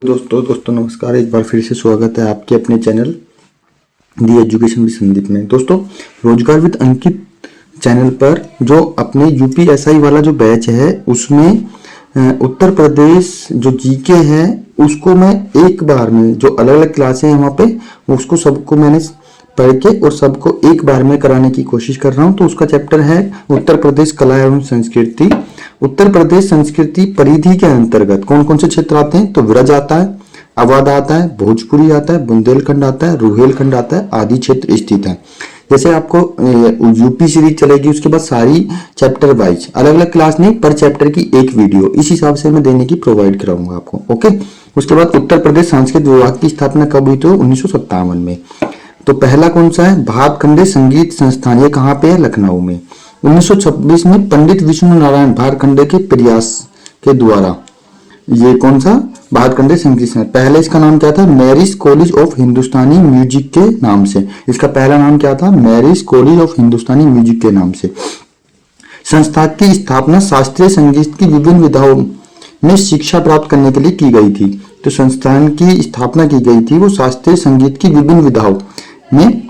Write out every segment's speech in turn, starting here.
दोस्तों नमस्कार। एक बार फिर से स्वागत है आपके अपने channel the education with Sandeep में। दोस्तों, रोजगार विद अंकित चैनल पर जो अपने यूपीएसआई वाला जो बैच है उसमें उत्तर प्रदेश जो जीके है उसको मैं एक बार में जो अलग अलग क्लासें हैं वहाँ पे उसको सबको मैंने पढ़ के और सबको एक बार में कराने की कोशिश कर रहा हूँ। तो उसका चैप्टर है उत्तर प्रदेश कला एवं संस्कृति। उत्तर प्रदेश संस्कृति परिधि के अंतर्गत कौन कौन से क्षेत्र आते हैं? तो विरज आता है, अवध आता है, भोजपुरी आता है, बुंदेलखंड आता है, रुहेलखंड आता है, आदि क्षेत्र स्थित है। जैसे आपको यूपी सीरीज चलेगी, उसके बाद सारी चैप्टर वाइज अलग अलग क्लास नहीं पर चैप्टर की एक वीडियो इस हिसाब से मैं देने की प्रोवाइड कराऊंगा आपको। ओके। उसके बाद उत्तर प्रदेश सांस्कृतिक विभाग की स्थापना कब हुई? तो 1957 में। तो पहला कौन सा है? भातखंडे संगीत संस्थान। ये कहाँ पे है? लखनऊ में। 1926 में पंडित विष्णु नारायण भातखंडे के प्रयास के द्वारा ये कौन सा? भातखंडे संगीत संस्थान। पहले इसका नाम क्या था? Marriage college of Hindustani music के नाम से। इसका पहला नाम क्या था? Marriage college of Hindustani music के नाम से। संस्था की स्थापना शास्त्रीय संगीत की विभिन्न विधाओं में शिक्षा प्राप्त करने के लिए की गई थी। तो संस्थान की स्थापना की गई थी वो शास्त्रीय संगीत की विभिन्न विधाओं में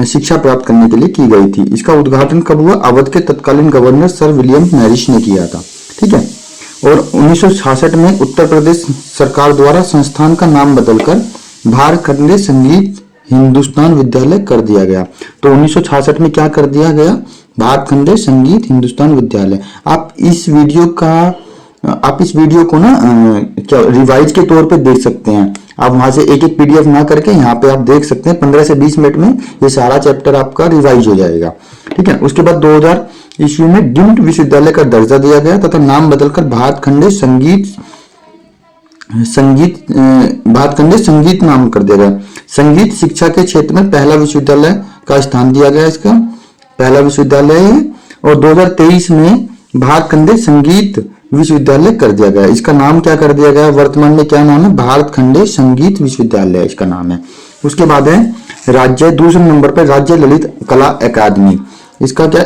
शिक्षा प्राप्त करने के लिए की गई थी। इसका उद्घाटन कब हुआ? अवध के तत्कालीन गवर्नर सर विलियम मैरिश ने किया था। ठीक है। और 1966 में उत्तर प्रदेश सरकार द्वारा संस्थान का नाम बदलकर भातखंडे संगीत हिंदुस्तान विद्यालय कर दिया गया। तो 1966 में क्या कर दिया गया? भातखंडे संगीत हिंदुस्तान विद्यालय। आप इस वीडियो को ना क्या रिवाइज के तौर पे देख सकते हैं। आप वहां से एक एक पीडीएफ ना करके यहाँ पे आप देख सकते हैं। 15 से 20 मिनट में ये सारा चैप्टर आपका रिवाइज हो जाएगा। ठीक है। उसके बाद 2000 ईस्वी में डीम्ड विश्वविद्यालय का दर्जा दिया गया तथा नाम बदलकर भातखंडे संगीत नाम कर दिया गया। संगीत शिक्षा के क्षेत्र में पहला विश्वविद्यालय का स्थान दिया गया। इसका पहला विश्वविद्यालय है। और 2023 में भातखंडे संगीत विश्वविद्यालय कर दिया गया। इसका नाम क्या कर दिया गया? वर्तमान में क्या नाम है? भातखंडे संगीत विश्वविद्यालय इसका नाम है। उसके बाद है राज्य, दूसरे नंबर पर राज्य ललित कला अकादमी। इसका क्या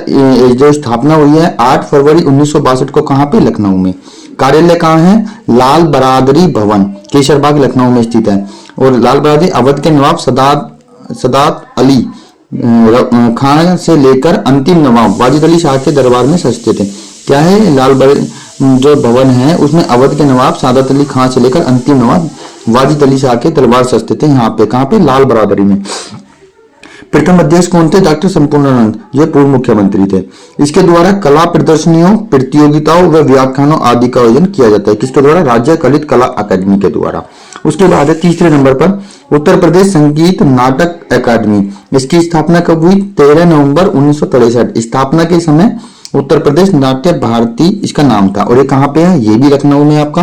जो स्थापना हुई है 8 फरवरी 1962 को। कहाँ पे? लखनऊ में। कार्यालय कहाँ है? लाल बरादरी भवन, केसरबाग, लखनऊ में स्थित है। और लाल बरादरी अवध के नवाब सदात अली खान से लेकर अंतिम नवाब वाजिद अली शाह के दरबार में सस्ते थे। क्या है? लाल जो भवन है उसमें अवध के नवाब सादत अली खान से लेकर अंतिम नवाब वाजिद अली शाह के दरबार सस्ते थे। यहाँ पे कहाँ पे? लाल बरादरी में। प्रथम अध्यक्ष कौन थे? डॉक्टर संपूर्णानंद, ये पूर्व मुख्यमंत्री थे। इसके द्वारा कला प्रदर्शनियों, प्रतियोगिताओं व व्याख्यानों आदि का आयोजन किया जाता है। किसके द्वारा? राज्य ललित कला अकादमी के द्वारा। उसके बाद है तीसरे नंबर पर उत्तर प्रदेश संगीत नाटक अकादमी। इसकी स्थापना कब हुई? 13 नवंबर 1963। स्थापना के समय उत्तर प्रदेश नाट्य भारती इसका नाम था। और ये कहाँ पे है? ये भी लखनऊ में आपका।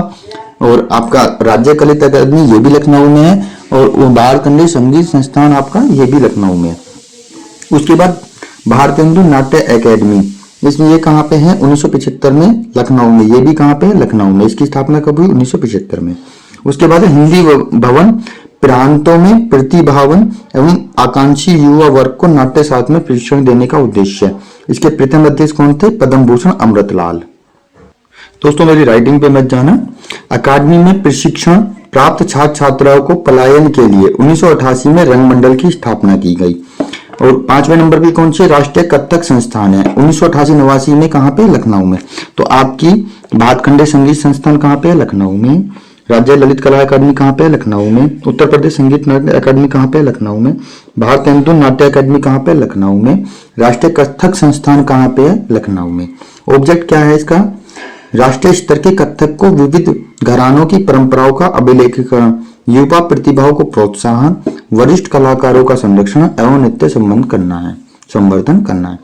और आपका राज्य ललित अकादमी ये भी लखनऊ में है। और भातखंडे संगीत संस्थान आपका ये भी लखनऊ में है। उसके बाद भारतेंदु नाट्य अकादमी, इसमें ये कहाँ पे है? 1975 में लखनऊ में। ये भी कहाँ पे है? लखनऊ में। इसकी स्थापना कब हुई? 1975 में। उसके बाद हिंदी भवन प्रांतों में प्रतिभावन एवं आकांक्षी युवा वर्ग को नाट्य शास्त्र में प्रशिक्षण देने का उद्देश्य है। इसके प्रथम अध्यक्ष कौन थे? पद्म भूषण अमृतलाल। दोस्तों, मेरी राइटिंग पे मत जाना। अकादमी में प्रशिक्षण प्राप्त छात्र छात्राओं को पलायन के लिए 1988 में रंगमंडल की स्थापना की गई। और 5वें नंबर पे कौन से? राष्ट्रीय कथक संस्थान है 1988-89 में। कहाँ पे? लखनऊ में। तो आपकी भातखंडे संगीत संस्थान कहाँ पे है? लखनऊ में। राज्य ललित कला अकादमी कहाँ पे है? लखनऊ में। उत्तर प्रदेश संगीत नाट्य अकादमी कहाँ पे है? लखनऊ में। भारतेंदु नाट्य अकादमी कहाँ पे है? लखनऊ में। राष्ट्रीय कथक संस्थान कहाँ पे है? लखनऊ में। ऑब्जेक्ट क्या है इसका? राष्ट्रीय स्तर के कथक को विविध घरानों की परंपराओं का अभिलेखीकरण, युवा प्रतिभाओं को प्रोत्साहन, वरिष्ठ कलाकारों का संरक्षण एवं नित्य संवर्धन करना है।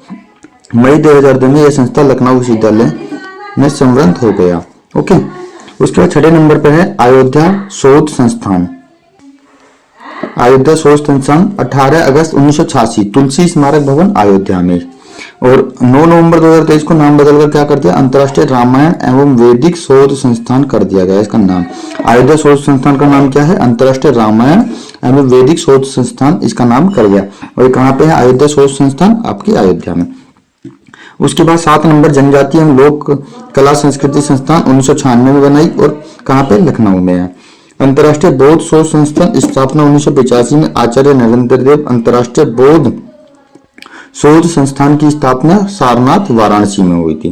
मई 2002 में यह संस्था लखनऊ विश्वविद्यालय में संवृद्ध हो गया। ओके। उसके बाद 6 नंबर पर है अयोध्या शोध संस्थान। अयोध्या शोध संस्थान 18 अगस्त 1986 तुलसी स्मारक भवन अयोध्या में। और 9 नवंबर 2023 को नाम बदलकर क्या कर दिया? अंतर्राष्ट्रीय रामायण एवं वैदिक शोध संस्थान कर दिया गया। इसका नाम अयोध्या शोध संस्थान का नाम क्या है? अंतर्राष्ट्रीय रामायण एवं वैदिक शोध संस्थान इसका नाम कर गया। और ये कहाँ पे है? अयोध्या शोध संस्थान आपकी अयोध्या में। उसके बाद 7 नंबर जनजातीय एवं लोक कला संस्कृति संस्थान 1996 में बनाई और कहाँ पे? लखनऊ में है। अंतर्राष्ट्रीय बौद्ध शोध संस्थान स्थापना 1985 में आचार्य नरेंद्र देव अंतर्राष्ट्रीय बौद्ध शोध संस्थान की स्थापना सारनाथ वाराणसी में हुई थी।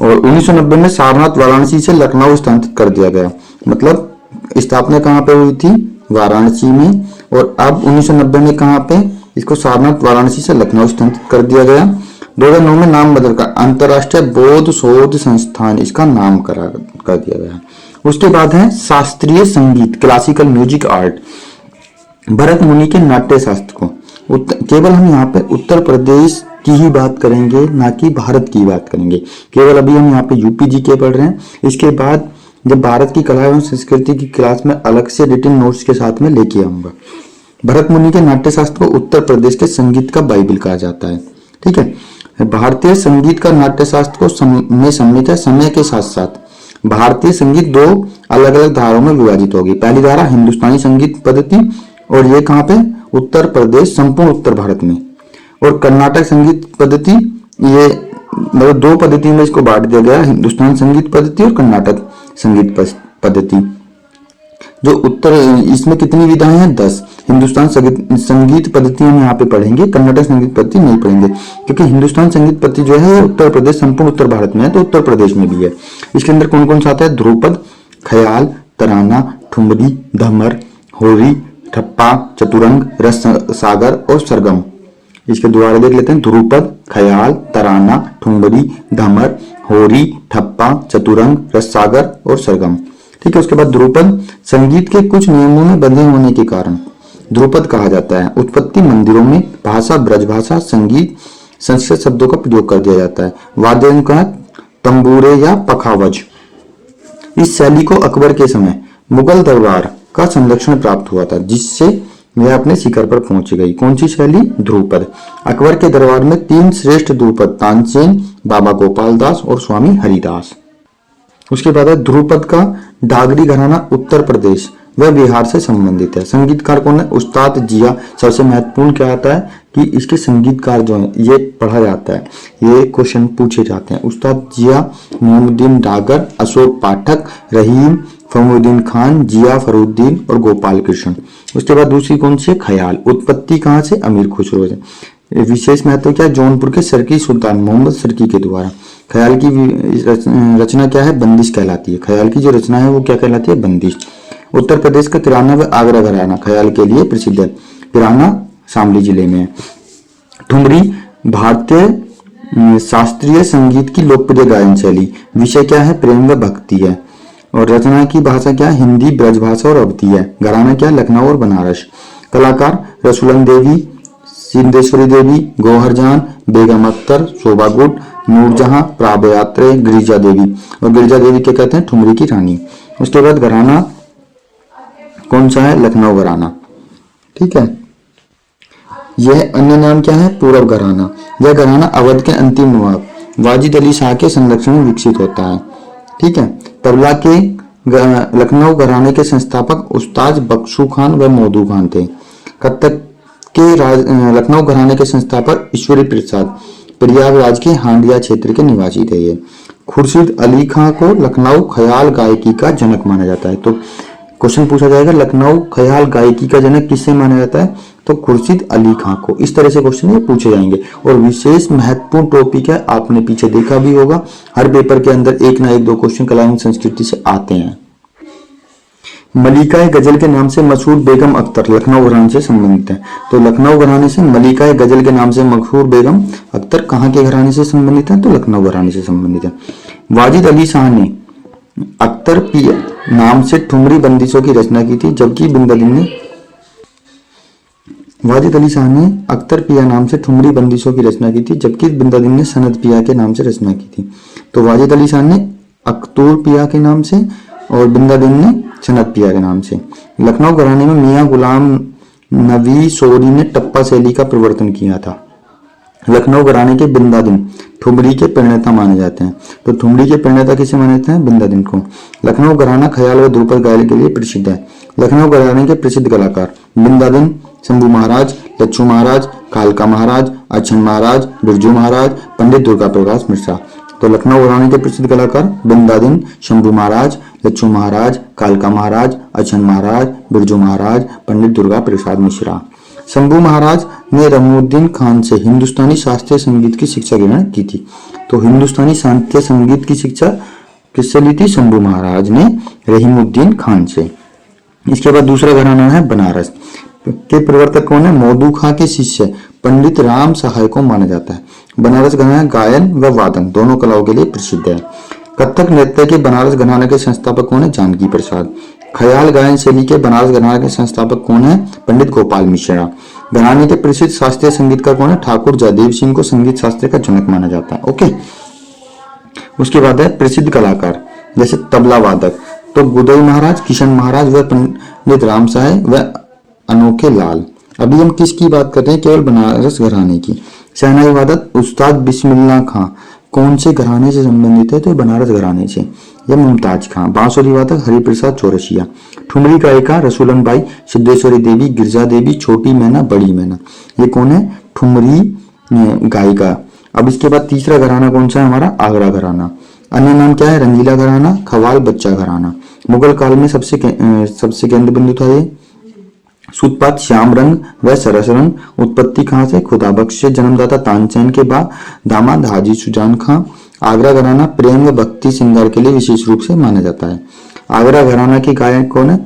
और 1990 में सारनाथ वाराणसी से लखनऊ स्थानांतरित कर दिया गया। मतलब स्थापना कहाँ पे हुई थी? वाराणसी में। और अब 1990 में कहाँ पे? इसको सारनाथ वाराणसी से लखनऊ स्थानांतरित कर दिया गया। 2009 में नाम बदलकर अंतर्राष्ट्रीय बौद्ध शोध संस्थान इसका नाम कर दिया गया। उसके बाद है शास्त्रीय संगीत, क्लासिकल म्यूजिक आर्ट। भरत मुनि के नाट्य शास्त्र को केवल हम यहाँ पे उत्तर प्रदेश की ही बात करेंगे, ना कि भारत की बात करेंगे। केवल अभी हम यहाँ पे यूपी जी के पढ़ रहे हैं। इसके बाद जब भारत की कला एवं संस्कृति की क्लास में अलग से रिटन नोट्स के साथ में लेके आऊंगा। भरत मुनि के नाट्य शास्त्र को उत्तर प्रदेश के संगीत का बाइबल कहा जाता है। ठीक है। भारतीय संगीत का नाट्य शास्त्र को में सम्मिलित है। समय के साथ साथ भारतीय संगीत दो अलग अलग धाराओं में विभाजित होगी। पहली धारा हिंदुस्तानी संगीत पद्धति, और ये कहाँ पे? उत्तर प्रदेश, संपूर्ण उत्तर भारत में। और कर्नाटक संगीत पद्धति, ये मतलब दो पद्धति में इसको बांट दिया गया, हिंदुस्तान संगीत पद्धति और कर्नाटक संगीत पद्धति। जो उत्तर, इसमें कितनी विधाएं हैं? 10। हिंदुस्तान संगीत पद्धति हम यहाँ पे पढ़ेंगे, कर्नाटक संगीत पद्धति नहीं पढ़ेंगे, क्योंकि हिंदुस्तान संगीत पद्धति जो है उत्तर प्रदेश, संपूर्ण उत्तर भारत में है, तो उत्तर प्रदेश में भी है। इसके अंदर कौन कौन सा आता है? ध्रुपद, ख्याल, तराना, ठुमरी, धमर, होरी, ठप्पा, चतुरंग, रस सागर और सरगम। इसके द्वारा देख लेते हैं। ध्रुपद, ख्याल, तराना, ठुमरी, धमर, होरी, ठप्पा, चतुरंग, रस सागर और सरगम। ठीक है। उसके बाद ध्रुपद संगीत के कुछ नियमों में बंधे होने के कारण ध्रुपद कहा जाता है। उत्पत्ति मंदिरों में भाषा ब्रजभाषा, संगीत संस्कृत शब्दों का प्रयोग कर दिया जाता है। वाद्य यंत्र का तंबूरे या पखावज। इस शैली को अकबर के समय मुगल दरबार का संरक्षण प्राप्त हुआ था, जिससे वह अपने शिखर पर पहुंच गई। कौन सी शैली? ध्रुपद। अकबर के दरबार में 3 श्रेष्ठ ध्रुपद, तानसेन, बाबा गोपाल दास और स्वामी हरिदास। उसके बाद है ध्रुपद का डागरी घराना उत्तर प्रदेश व बिहार से संबंधित है। संगीतकार कौन है? उस्ताद जिया। सबसे महत्वपूर्ण क्या आता है कि इसके संगीतकार जो है ये पढ़ा जाता है, ये क्वेश्चन पूछे जाते हैं। उस्ताद जिया, मोहम्मदीन डागर, अशोक पाठक, रहीम, फमुद्दीन खान, जिया फरुद्दीन और गोपाल कृष्ण। उसके बाद दूसरी कौन सी? ख्याल। उत्पत्ति कहाँ से? अमीर खुसरो से। विशेष महत्व क्या है? जौनपुर के सरकी सुल्तान मोहम्मद सरकी के द्वारा। ख्याल की रचना क्या है? बंदिश कहलाती है। ख्याल की जो रचना है वो क्या कहलाती है? बंदिश। उत्तर प्रदेश का किराना व आगरा घराना ख्याल के लिए प्रसिद्ध है। किराना शामली जिले में है। ठुमरी भारतीय शास्त्रीय संगीत की लोकप्रिय गायन शैली। विषय क्या है? प्रेम व भक्ति है। और रचना की भाषा क्या है? हिंदी, ब्रजभाषा और अवधी है। घराना क्या? लखनऊ और बनारस। कलाकार रसूलन देवी, सिद्धेश्वरी देवी, गौहरजान, बेगम अख्तर, शोभा गुट, नूरजहां, प्राभयात्रे, गिरिजा देवी। और गिरिजा देवी क्या कहते हैं? ठुमरी की रानी। उसके बाद घराना कौन सा है? लखनऊ घराना। ठीक है। यह अन्य नाम क्या है? पूरब घराना। यह घराना अवध के अंतिम नवाब वाजिद अली शाह के संरक्षण में विकसित होता है। ठीक है। तबला के लखनऊ घराने के संस्थापक उस्ताद बख्शू खान व मोदू खान थे। कत्थक के लखनऊ घराने के संस्थापक ईश्वरी प्रसाद प्रयागराज के हांडिया क्षेत्र के निवासी थे। ये खुर्शीद अली खां को लखनऊ ख्याल गायकी का जनक माना जाता है। तो क्वेश्चन पूछा जाएगा लखनऊ ख्याल गायकी का जनक किससे माना जाता है? तो खुर्शीद अली खां को। इस तरह से क्वेश्चन ये पूछे जाएंगे। और विशेष महत्वपूर्ण टॉपिक है, आपने पीछे देखा भी होगा, हर पेपर के अंदर एक ना एक दो क्वेश्चन कला एवं संस्कृति से आते हैं। मलिका गजल के नाम से मशहूर बेगम अख्तर लखनऊ घराने से संबंधित है। तो लखनऊ घराने से मलिका गजल के नाम से मशहूर बेगम अख्तर कहाँ के घराने से संबंधित है? तो लखनऊ घराने से संबंधित है। वाजिद अली शाह ने अख्तर पिया नाम से ठुमरी बंदिशों की रचना की थी, जबकि बिंदादिन ने वाजिद अली शाह ने अख्तर पिया नाम से ठुमरी बंदिशों की रचना की थी, जबकि बिंदादिन ने सनद पिया के नाम से रचना की थी। तो वाजिद अली शाह ने अख्तूर पिया के नाम से और बिंदादिन ने सनद पिया के नाम से। लखनऊ घराने में मियां गुलाम नबी सोरी ने टप्पा शैली का प्रवर्तन किया था। लखनऊ घराने के बिंदादिन ठुमरी के प्रणेता माने जाते हैं। तो ठुमरी के प्रणेता किसे माने जाते हैं? बिंदादिन को। लखनऊ घराना ख्याल व ध्रुपद गायन के लिए प्रसिद्ध है। लखनऊ घराने के प्रसिद्ध कलाकार बिंदादिन, शंभू महाराज, लच्छू महाराज, कालका महाराज, अच्छन महाराज, बिरजू महाराज, पंडित दुर्गा प्रकाश मिश्रा। तो लखनऊ घराने के प्रसिद्ध कलाकार बिंदादिन, शंभू महाराज, लच्छू महाराज, कालका महाराज, अचन महाराज, बिरजू महाराज, पंडित दुर्गा प्रसाद मिश्रा। शंभू महाराज ने रहीमुद्दीन खान से हिंदुस्तानी शास्त्रीय संगीत की शिक्षा ग्रहण की थी। तो हिंदुस्तानी शास्त्रीय संगीत की शिक्षा किससे ली थी? शंभू महाराज ने रहीमुद्दीन खान से। इसके बाद दूसरा घराना है बनारस के प्रवर्तक कौन है? मौदू खां के शिष्य पंडित राम सहाय को माना जाता है। बनारस घराना गायन व वादन दोनों कलाओं के लिए प्रसिद्ध है। कथक नृत्य के बनारस घराने के संस्थापक कौन है? जानकी प्रसाद। ख्याल गायन शैली के बनारस घराने के संस्थापक कौन है? पंडित गोपाल मिश्रा। घराने के प्रसिद्ध शास्त्रीय संगीतकार कौन है? ठाकुर जयदेव सिंह को संगीत शास्त्र का जनक माना जाता है। ओके, उसके बाद है प्रसिद्ध कलाकार जैसे तबला वादक, तो गुदई महाराज, किशन महाराज व पंडित राम सहाय व अनोखे लाल। अभी हम किसकी बात कर रहे हैं? केवल बनारस घराने की। शहनाई वादक उस्ताद बिस्मिल्लाह खां कौन से घराने से संबंधित है? तो बनारस घराने से। यह मुमताज खां। बांसुरी वादक हरिप्रसाद चौरसिया। ठुमरी गायिका रसूलन बाई, सिद्धेश्वरी देवी, गिरजा देवी, छोटी मैना, बड़ी मैना। ये कौन है? ठुमरी गायिका। अब इसके बाद तीसरा घराना कौन सा है हमारा? आगरा घराना। अन्य नाम क्या है? रंगीला घराना, खवाल बच्चा घराना। मुगल काल में सबसे केंद्र बिंदु था ये। सूतपात श्याम रंग व सरस रंग। उत्पत्ति कहाँ से? खुदाबख्श से। जन्मदाता तानसेन के बाद दामाद हाजी सुजान खां। आगरा घराना प्रेम व भक्ति श्रृंगार के लिए विशेष रूप से माना जाता है। आगरा घराना के गायक कौन है?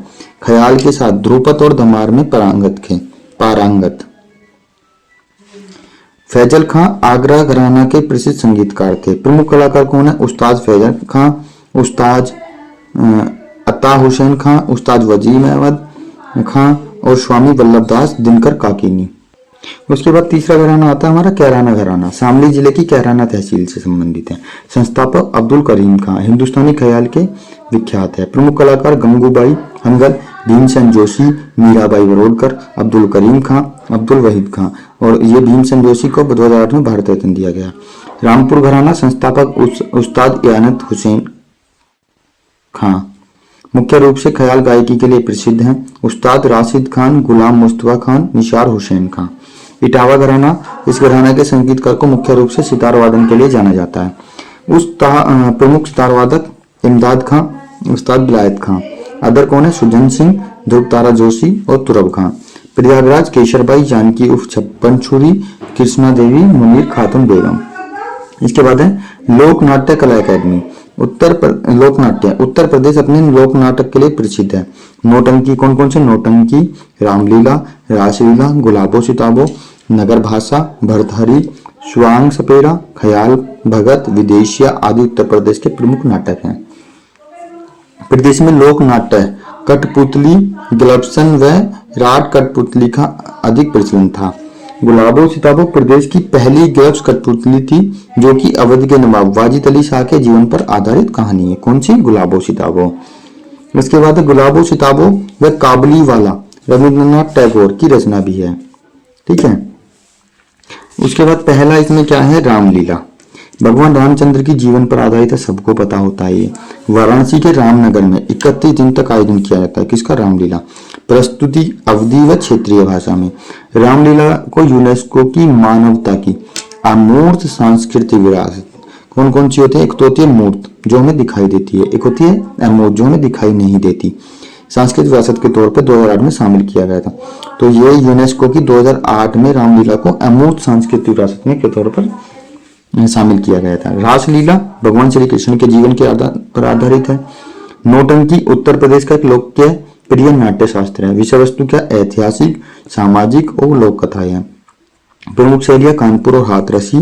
ख्याल के साथ ध्रुपद और धमार में पारंगत। फैजल खां आगरा घराना के प्रसिद्ध संगीतकार थे। प्रमुख कलाकार कौन है? उस्ताद फैजल खां, उस्ताद अता हुसैन खां, उस्ताद वजीर अहमद खां और स्वामी वल्लभदास दिनकर काकीनी। उसके बाद तीसरा घराना आता है हमारा कैराना घराना। शामली जिले की कैराना तहसील से संबंधित है। संस्थापक अब्दुल करीम खां, हिंदुस्तानी ख्याल के विख्यात है। प्रमुख कलाकार गंगूबाई हंगल, भीमसेन जोशी, मीराबाई बरोडकर, अब्दुल करीम खां, अब्दुल वहीद खां। और ये भीमसेन जोशी को 2008 में भारत रत्न दिया गया। रामपुर घराना संस्थापक उस्ताद इयानत हुसैन खां, मुख्य रूप से ख्याल गायकी के लिए प्रसिद्ध हैं। उस्ताद राशिद खान, गुलाम मुस्तफा खान, निसार हुसैन खां। इटावा घराना, इस घराना के संगीतकार को मुख्य रूप से सितार वादन के लिए जाना जाता है। प्रमुख सितार वादक इमदाद खां, उस्ताद बिलायत खां। अदर कौन है? सुजन सिंह, ध्रुव तारा जोशी और तुरब खां। प्रयागराज केशरबाई, जानकी उर्फ छप्पन छुरी, कृष्णा देवी, मुनीर खातून बेगम। इसके बाद है लोक नाट्य कला अकादमी। उत्तर प्रदेश अपने लोक नाटक के लिए प्रसिद्ध है। नौटंकी कौन कौन से? नौटंकी, रामलीला, रासलीला, गुलाबो सिताबो, नगर भाषा, भरतहरी, स्वांग सपेरा, ख्याल भगत, विदेशिया आदि उत्तर प्रदेश के प्रमुख नाटक हैं। प्रदेश में लोक नाट्य कठपुतली, ग्लब्सन व राट कठपुतली का अधिक प्रचलन था। गुलाबो सिताबो प्रदेश की पहली ग्लब्स कठपुतली थी जो कि अवध के नवाब वाजिद अली शाह के जीवन पर आधारित कहानी है। कौन सी? गुलाबो सिताबो। इसके बाद गुलाबो सिताबो व काबली वाला रविंद्रनाथ टैगोर की रचना भी है। ठीक है। उसके बाद पहला इसमें क्या है? रामलीला। भगवान रामचंद्र की जीवन पर आधारित है, सबको पता होता है। ये वाराणसी के रामनगर में 31 दिन तक आयोजन किया जाता है। किसका? रामलीला। प्रस्तुति अवधी व क्षेत्रीय भाषा में। रामलीला को यूनेस्को की मानवता की अमूर्त सांस्कृतिक विरासत कौन कौन सी होती है? एक तो होती है मूर्त जो हमें दिखाई देती है, एक होती है अमूर्त जो हमें दिखाई नहीं देती। सांस्कृतिक विरासत के तौर पर 2008 में शामिल किया गया था। तो ये यूनेस्को की 2008 में रामलीला को अमूर्त सांस्कृतिक विरासत में के तौर पर शामिल किया गया था। रासलीला भगवान श्री कृष्ण के जीवन के पर आधारित है। नौटंकी उत्तर प्रदेश का एक लोकप्रिय प्रिय नाट्य शास्त्र है। विषय वस्तु क्या? ऐतिहासिक, सामाजिक और लोक कथाएं हैं। प्रमुख शैलियां कानपुर और हाथरसी,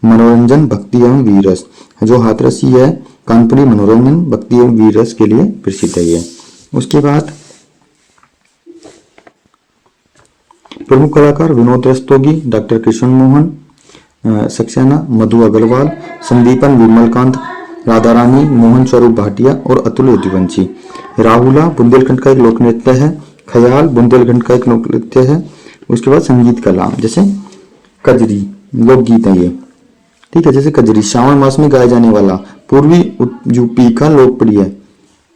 मनोरंजन, भक्ति एवं वीरस। जो हाथरसी है कानपुरी मनोरंजन, भक्ति एवं वीरस के लिए प्रसिद्ध है। उसके बाद प्रमुख कलाकार विनोद रस्तोगी, डॉक्टर कृष्ण मोहन सक्सेना, मधु अग्रवाल, संदीपन विमलकांत, राधा रानी, मोहन स्वरूप भाटिया और अतुल यदुवंशी। राहुला बुंदेलखंड का एक लोक नृत्य है। ख्याल बुंदेलखंड का एक लोक नृत्य है। उसके बाद संगीत कला जैसे कजरी लोकगीत है ये। ठीक है, जैसे कजरी श्रावण मास में गाया जाने वाला पूर्वी यूपी का लोकप्रिय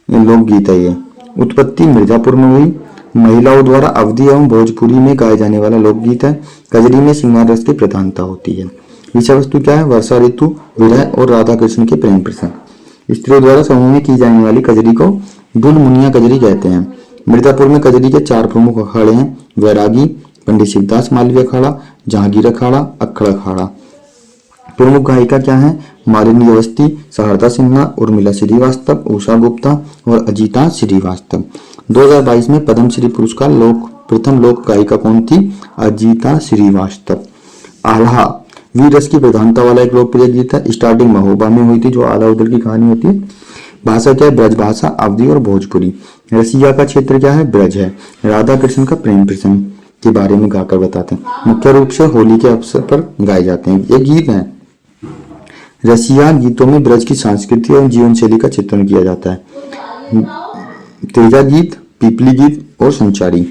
लोकगीत है ये। उत्पत्ति मिर्जापुर में हुई। महिलाओं द्वारा अवधी एवं भोजपुरी में गाए जाने वाला लोकगीत है। कजरी में श्रृंगार रस की प्रधानता होती है। विषय वस्तु क्या है? वर्षा ऋतु, विरह और राधा कृष्ण के प्रेम प्रसंग। स्त्रियों द्वारा समूह में की जाने वाली कजरी को दुल मुनिया कजरी कहते हैं। मिर्जापुर में कजरी के 4 प्रमुख अखाड़े हैं: वैरागी, पंडित शिवदास मालवीय अखाड़ा, जहांगीर अखाड़ा, अक्खड़ अखाड़ा। प्रमुख गायिका क्या है? मालिनी अवस्थी, शारदा सिन्हा, उर्मिला श्रीवास्तव, उषा गुप्ता और अजीता श्रीवास्तव। 2022 में पद्मश्री पुरस्कार प्रथम लोक गायिका कौन थी? अजीता श्रीवास्तव। आल्हा वीर रस की प्रधानता वाला एक लोकप्रिय गीत है। स्टार्टिंग महोबा में हुई थी, जो आल्हा उदल की कहानी होती है। भाषा क्या है? ब्रज भाषा, अवधी और भोजपुरी। रसिया का क्षेत्र क्या है? ब्रज है। राधा कृष्ण का प्रेम प्रसंग के बारे में गाकर बताते हैं। मुख्य रूप से होली के अवसर पर गाए जाते हैं ये गीत हैं। रसिया गीतों में ब्रज की संस्कृति और जीवन शैली का चित्रण किया जाता है। तेजा गीत, पीपली गीत और संचारी।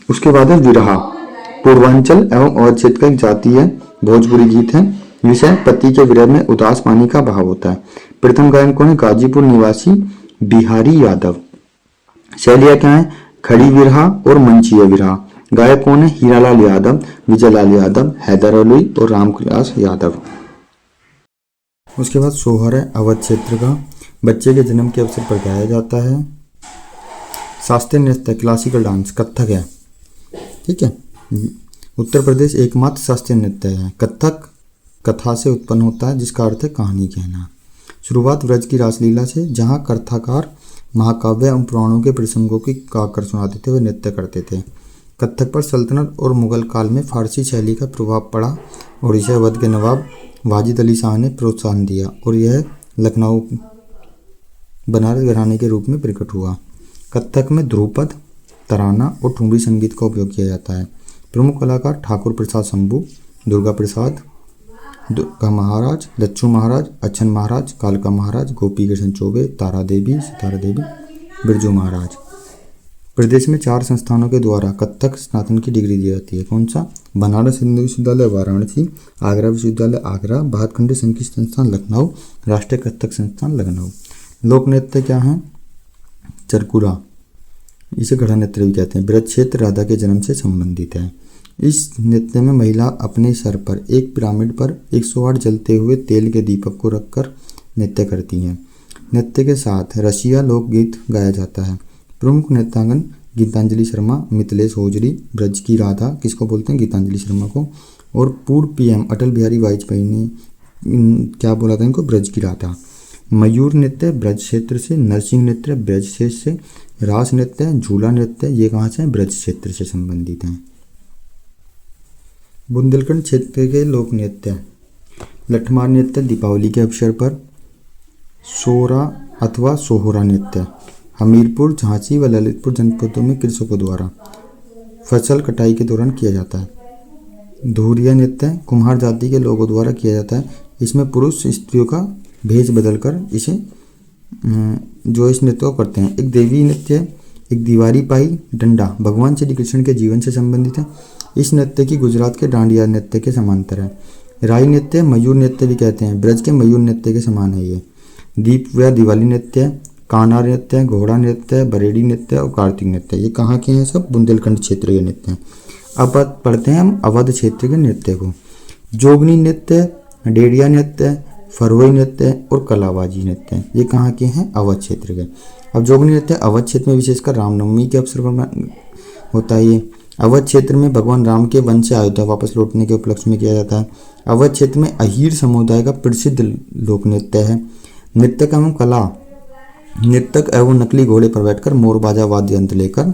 उसके बाद है विरहा, पूर्वांचल एवं अवध क्षेत्र का एक जातीय भोजपुरी गीत है। विषय पति के विरह में उदास पानी का भाव होता है। प्रथम गायन कौन है? गाजीपुर निवासी बिहारी यादव। शैलियां क्या है? खड़ी विरहा और मंचीय विरहा। गायक कौन है? हीरालाल यादव, विजयलाल यादव, हैदर अली और रामविलास यादव। उसके बाद सोहर है अवध क्षेत्र का, बच्चे के जन्म के अवसर पर गाया जाता है। शास्त्रीय नृत्य, क्लासिकल डांस, कथक है। ठीक है। उत्तर प्रदेश एकमात्र शास्त्रीय नृत्य है। कथक कथा से उत्पन्न होता है, जिसका अर्थ है कहानी कहना। शुरुआत व्रज की रासलीला से, जहाँ कथाकार महाकाव्य एवं पुराणों के प्रसंगों की गाकर सुनाते थे, वे नृत्य करते थे। कथक पर सल्तनत और मुगल काल में फारसी शैली का प्रभाव पड़ा और इसे अवध के नवाब वाजिद अली शाह ने प्रोत्साहन दिया और यह लखनऊ बनारस घराने के रूप में प्रकट हुआ। कथक में ध्रुपद, तराना और ठुमरी संगीत का उपयोग किया जाता है। प्रमुख कलाकार ठाकुर प्रसाद शंभू, दुर्गा प्रसाद, दुर्गा महाराज, लच्छू महाराज, अच्छन महाराज, कालका महाराज, गोपी कृष्ण चौबे, तारा देवी, सितारा देवी, बिरजू महाराज। प्रदेश में 4 संस्थानों के द्वारा कथक स्नातन की डिग्री दी जाती है। कौन सा? बनारस हिंदू विश्वविद्यालय वाराणसी, आगरा विश्वविद्यालय आगरा, भातखंडे संगीत संस्थान लखनऊ, राष्ट्रीय कथक संस्थान लखनऊ। लोक नृत्य क्या है? चरकुरा, इसे घड़ा नृत्य भी कहते हैं। ब्रज क्षेत्र राधा के जन्म से संबंधित है। इस नृत्य में महिला अपने सर पर एक पिरामिड पर 108 जलते हुए तेल के दीपक को रखकर नृत्य करती हैं। नृत्य के साथ रसिया लोकगीत गाया जाता है। प्रमुख नृत्यांगन गीतांजलि शर्मा, मिथिलेश होजरी, ब्रज की राधा किसको बोलते हैं? गीतांजलि शर्मा को। और पूर्व पीएम अटल बिहारी वाजपेयी ने क्या बोला था इनको? ब्रज की राधा। मयूर नृत्य ब्रज क्षेत्र से, नरसिंह नृत्य ब्रज क्षेत्र से, रास नृत्य, झूला नृत्य ये कहाँ से? ब्रज क्षेत्र से संबंधित हैं। बुंदेलखंड क्षेत्र के लोक नृत्य, लठमार नृत्य दीपावली के अवसर पर, सोरा अथवा सोहरा नृत्य हमीरपुर, झांसी व ललितपुर जनपदों में कृषकों द्वारा फसल कटाई के दौरान किया जाता है। धूरिया नृत्य कुम्हार जाति के लोगों द्वारा किया जाता है। इसमें पुरुष स्त्रियों का भेष बदलकर इसे जो इस नृत्य को करते हैं। एक देवी नृत्य, एक दीवारी पाई डंडा भगवान श्री कृष्ण के जीवन से संबंधित है। इस नृत्य की गुजरात के डांडिया नृत्य के समांतर है। राई नृत्य मयूर नृत्य भी कहते हैं, ब्रज के मयूर नृत्य के समान है ये। दीप व दिवाली नृत्य, काना नृत्य, घोड़ा नृत्य, बरेडी नृत्य और कार्तिक नृत्य ये कहाँ के हैं? सब बुंदेलखंड क्षेत्र के नृत्य हैं। अब पढ़ते हैं हम अवध क्षेत्र के नृत्य को। जोगनी नृत्य, डेडिया नृत्य, फरवई नृत्य और कलाबाजी नृत्य ये कहाँ के हैं? अवध क्षेत्र के। अब जोगनी नृत्य अवध क्षेत्र में विशेषकर रामनवमी के अवसर पर होता है। ये अवध क्षेत्र में भगवान राम के वन से अयोध्या वापस लौटने के उपलक्ष्य में किया जाता है। अवध क्षेत्र में अहीर समुदाय का प्रसिद्ध लोक नृत्य है। नृत्य एवं कला, नृत्यक एवं नकली घोड़े पर बैठकर मोर बाजा वाद्य यंत्र लेकर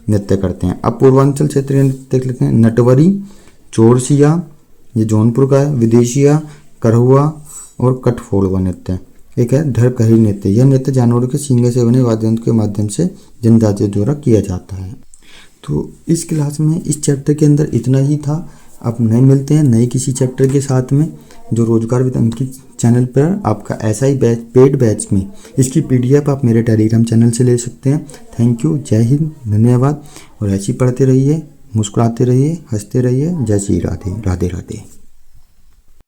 नृत्य करते हैं। अब पूर्वांचल क्षेत्र के नृत्य देख लेते हैं। नटवरी, चोरसिया ये जौनपुर का है, विदेशिया, करहुआ और कठफोड़वा नृत्य। एक है ढरकही नृत्य, यह नृत्य जानवरों के सींगे से बने वाद्य यंत्र के माध्यम से जनजातियों द्वारा किया जाता है। तो इस क्लास में इस चैप्टर के अंदर इतना ही था। अब नए मिलते हैं नए किसी चैप्टर के साथ में, जो रोजगार विद अंकित चैनल पर आपका ऐसा ही बैच पेड बैच में इसकी पीडीएफ आप मेरे टेलीग्राम चैनल से ले सकते हैं। थैंक यू, जय हिंद, धन्यवाद। और ऐसे ही पढ़ते रहिए, मुस्कुराते रहिए, हंसते रहिए। जय श्री राधे, राधे राधे।